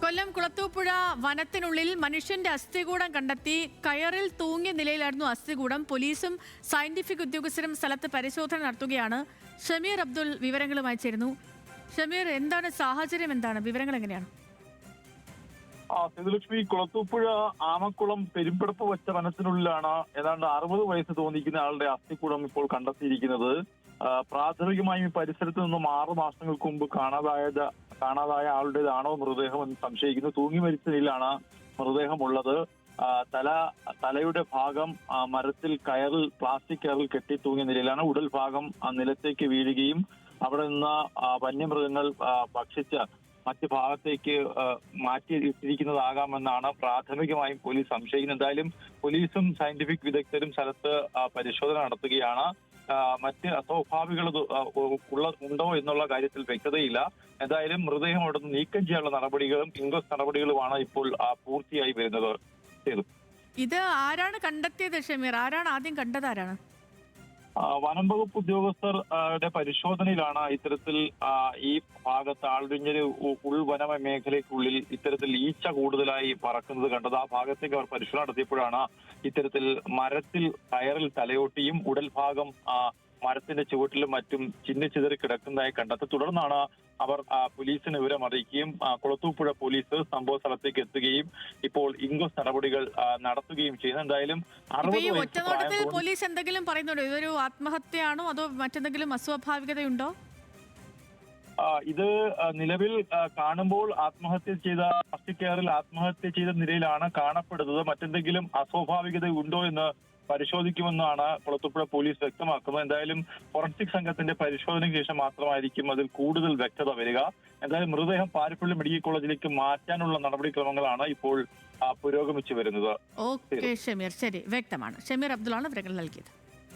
കൊല്ലം കുളത്തൂപ്പുഴ വനത്തിനുള്ളിൽ മനുഷ്യന്റെ അസ്ഥികൂടം കണ്ടെത്തി. കയറിൽ തൂങ്ങിയ നിലയിലായിരുന്നു അസ്ഥികൂടം. പോലീസും സയന്റിഫിക് ഉദ്യോഗസ്ഥരും സ്ഥലത്ത് പരിശോധന നടത്തുകയാണ്. ഷമീർ അബ്ദുൾ വിവരങ്ങളുമായി ചേരുന്നു. ഷമീർ, എന്താണ് സാഹചര്യം, എന്താണ് വിവരങ്ങൾ, എങ്ങനെയാണ്? സേതുലക്ഷ്മി, കുളത്തൂപ്പുഴ ആമക്കുളം പെരുമ്പടപ്പ് വച്ച വനത്തിനുള്ളിലാണ് ഏതാണ്ട് 60 വയസ്സ് തോന്നിക്കുന്ന ആളുടെ അസ്ഥികൂടം ഇപ്പോൾ കണ്ടെത്തിയിരിക്കുന്നത്. പ്രാഥമികമായും ഈ പരിസരത്ത് നിന്നും 6 മാസങ്ങൾക്ക് മുമ്പ് കാണാതായ ആളുടേതാണോ മൃതദേഹം എന്ന് സംശയിക്കുന്നു. തൂങ്ങി മരിച്ച നിലയിലാണ് മൃതദേഹമുള്ളത്. തലയുടെ ഭാഗം മരത്തിൽ പ്ലാസ്റ്റിക് കയറിൽ കെട്ടി തൂങ്ങിയ നിലയിലാണ്. ഉടൽ ഭാഗം നിലത്തേക്ക് വീഴുകയും അവിടെ നിന്ന് വന്യമൃഗങ്ങൾ ഭക്ഷിച്ച മറ്റ് ഭാഗത്തേക്ക് മാറ്റി ഇട്ടിരിക്കുന്നതാകാമെന്നാണ് പ്രാഥമികമായും പോലീസ് സംശയിക്കുന്നത്. എന്തായാലും പോലീസും സയന്റിഫിക് വിദഗ്ധരും സ്ഥലത്ത് പരിശോധന നടത്തുകയാണ്. മറ്റ് അസ്വാഭാവികത ഉണ്ടോ എന്നുള്ള കാര്യത്തിൽ വ്യക്തതയില്ല. എന്തായാലും മൃതദേഹം അവിടെ നിന്ന് നീക്കം ചെയ്യാനുള്ള നടപടികളും ഇൻക്വസ്റ്റ് നടപടികളുമാണ് ഇപ്പോൾ പൂർത്തിയായി വരുന്നത്. ഇത് ആരാണ് കണ്ടെത്തിയത് ഷമീർ? ആരാണ് ആദ്യം കണ്ടത്? ആരാണ്? വനം വകുപ്പ് ഉദ്യോഗസ്ഥരുടെ പരിശോധനയിലാണ് ഇത്തരത്തിൽ ഈ ഭാഗത്ത് ആൾവിഞ്ഞൊരു ഉൾവന മേഖലയ്ക്കുള്ളിൽ ഇത്തരത്തിൽ ഈച്ച കൂടുതലായി പറക്കുന്നത് കണ്ടത്. ആ ഭാഗത്തേക്ക് അവർ പരിശോധന നടത്തിയപ്പോഴാണ് ഇത്തരത്തിൽ മരത്തിൽ കയറിൽ തലയോട്ടിയും ഉടൽ ഭാഗം മരത്തിന്റെ ചുവട്ടിലും മറ്റും ചിന്നിച്ചിതറി കിടക്കുന്നതായി കണ്ടെത്തി. തുടർന്നാണ് അവർ പോലീസിന് വിവരം അറിയിക്കുകയും കുളത്തൂപ്പുഴ പോലീസ് സംഭവ സ്ഥലത്തേക്ക് എത്തുകയും ഇപ്പോൾ ഇൻക്വസ്റ്റ് നടപടികൾ നടത്തുകയും ചെയ്യുന്നു. എന്തായാലും ഒറ്റനോട്ടത്തിൽ പോലീസ് എന്തെങ്കിലും പറയുന്നുണ്ടോ? ഇതൊരു ആത്മഹത്യയാണോ അതോ മറ്റെന്തെങ്കിലും അസ്വാഭാവികതയുണ്ടോ? ഇത് നിലവിൽ കാണുമ്പോൾ പ്ലാസ്റ്റിക് കെയറിൽ ആത്മഹത്യ ചെയ്ത നിലയിലാണ് കാണപ്പെടുന്നത്. മറ്റെന്തെങ്കിലും അസ്വാഭാവികത ഉണ്ടോ എന്ന് പരിശോധിക്കുമെന്നാണ് കുളത്തൂപ്പുഴ പോലീസ് വ്യക്തമാക്കുന്നത്. എന്തായാലും ഫോറൻസിക് സംഘത്തിന്റെ പരിശോധനയ്ക്ക് ശേഷം മാത്രമായിരിക്കും അതിൽ കൂടുതൽ വ്യക്തത വരിക. എന്തായാലും മൃതദേഹം പാരിപ്പള്ളി മെഡിക്കൽ കോളേജിലേക്ക് മാറ്റാനുള്ള നടപടിക്രമങ്ങളാണ് ഇപ്പോൾ പുരോഗമിച്ചു വരുന്നത്. ഓക്കെ ഷമീർ, ശരി, വ്യക്തമാണ്. ഷമീർ അബ്ദുള്ളാണ് വിവരങ്ങൾ നൽകിയത്.